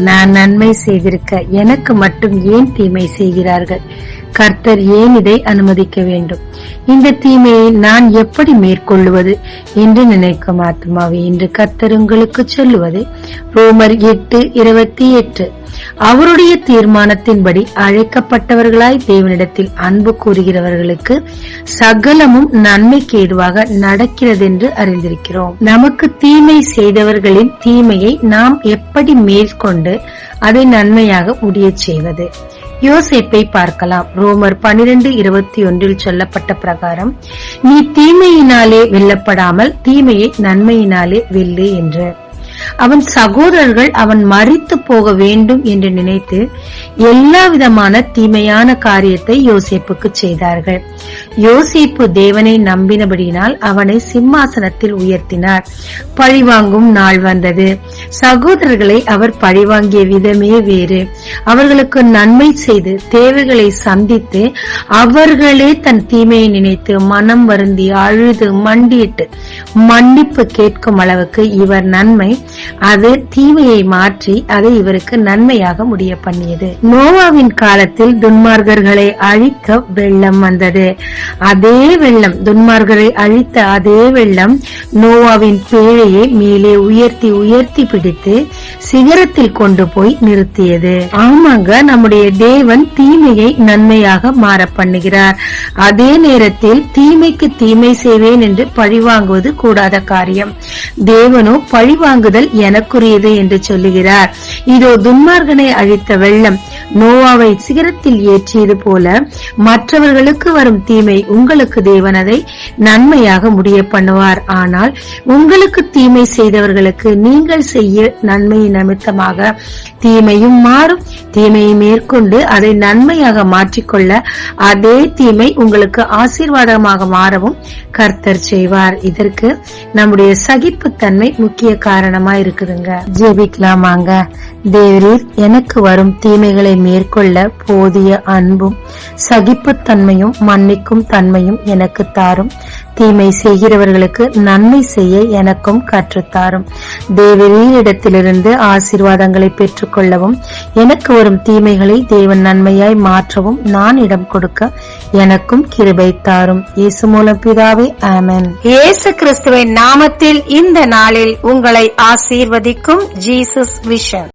நான் நன்மை செய்திருக்க எனக்கு மட்டும் ஏன் தீமை செய்கிறார்கள்? கர்த்தர் ஏன் இதை அனுமதிக்க வேண்டும்? இந்த தீமையை நான் எப்படி மேற்கொள்ளுவது என்று நினைக்கும் ஆத்மாவே, இன்று கர்த்தர் உங்களுக்கு சொல்லுவது ரோமர் 8:28. அவருடைய தீர்மானத்தின்படி அழைக்கப்பட்டவர்களாய் தேவனிடத்தில் அன்பு கூறுகிறவர்களுக்கு சகலமும் நன்மைக்கு ஏதுவாக நடக்கிறதென்று அறிந்திருக்கிறோம். நமக்கு தீமை செய்தவர்களின் தீமையை நாம் எப்படி மேற்கொண்டு அதை நன்மையாக முடியச் செய்வது? யோசேப்பை பார்க்கலாம். ரோமர் 12:21 சொல்லப்பட்ட பிரகாரம், நீ தீமையினாலே வெல்லப்படாமல் தீமையை நன்மையினாலே வெல்லு என்று. அவன் சகோதரர்கள் அவன் மரித்து போக வேண்டும் என்று நினைத்து எல்லா விதமான தீமையான காரியத்தை யோசேப்புக்கு செய்தார்கள். யோசேப்பு தேவனை நம்பினபடியினால் அவனை சிம்மாசனத்தில் உயர்த்தினார். பழிவாங்கும் நாள் வந்தது. சகோதரர்களை அவர் பழிவாங்கிய விதமே வேறு. அவர்களுக்கு நன்மை செய்து தேவைகளை சந்தித்து அவர்களே தன் தீமையை நினைத்து மனம் வருந்தி அழுது மண்டியிட்டு மன்னிப்பு கேட்கும் அளவுக்கு இவர் நன்மை அது தீமையை மாற்றி அதை இவருக்கு நன்மையாக முடிய பண்ணியது. நோவாவின் காலத்தில் துன்மார்கர்களை அழிக்க வெள்ளம் வந்தது. அதே வெள்ளம், துன்மார்கரை அழித்த அதே வெள்ளம் நோவாவின் பேழையை மேலே உயர்த்தி உயர்த்தி பிடித்து சிகரத்தில் கொண்டு போய் நிறுத்தியது. ஆமாங்க, நம்முடைய தேவன் தீமையை நன்மையாக மாற பண்ணுகிறார். அதே நேரத்தில் தீமைக்கு தீமை செய்வேன் என்று பழிவாங்குவது கூடாத காரியம். தேவனோ பழிவாங்குதல் எனக்குரியது என்று சொல்லுகிறார். இதோ துன்மார்கனை அழித்த வெள்ளம் நோவாவை சிகரத்தில் ஏற்றியது போல மற்றவர்களுக்கு வரும் தீமை உங்களுக்கு தேவன் அதை நன்மையாக முடிய பண்ணுவார். ஆனால் உங்களுக்கு தீமை செய்தவர்களுக்கு நீங்கள் செய்ய நன்மையின் நிமித்தமாக தீமையும் மாறும். தீமையை மேற்கொண்டு அதை நன்மையாக மாற்றிக்கொள்ள அதே தீமை உங்களுக்கு ஆசீர்வாதமாக மாறவும் கர்த்தர் செய்வார். இதற்கு நம்முடைய சகிப்புத்தன்மை முக்கிய காரணமா இருக்குதுங்க. ஜெபிக்கலாமாங்க. தேவரீர், எனக்கு வரும் தீமைகளை மேற்கொள்ள போதிய அன்பும் சகிப்புத்தன்மையும் மன்னிக்கும் தன்மையும் எனக்கு தாரும். தீமை செய்கிறவர்களுக்கு நன்மை செய்ய எனக்கும் கற்றுத்தாரும். தேவரீரிடத்திலிருந்து ஆசீர்வாதங்களை பெற்றுக்கொள்ளவும் எனக்கு வரும் தீமைகளை தேவன் நன்மையாய் மாற்றவும் நான் இடம் கொடுக்க எனக்கும் கிருபை தாரும். இயேசு மூலம் பிதாவே, ஆமென். இயேசு கிறிஸ்துவின் நாமத்தில் இந்த நாளில் உங்களை ஆசீர்வதிக்கும் ஜீசஸ் விஷன்.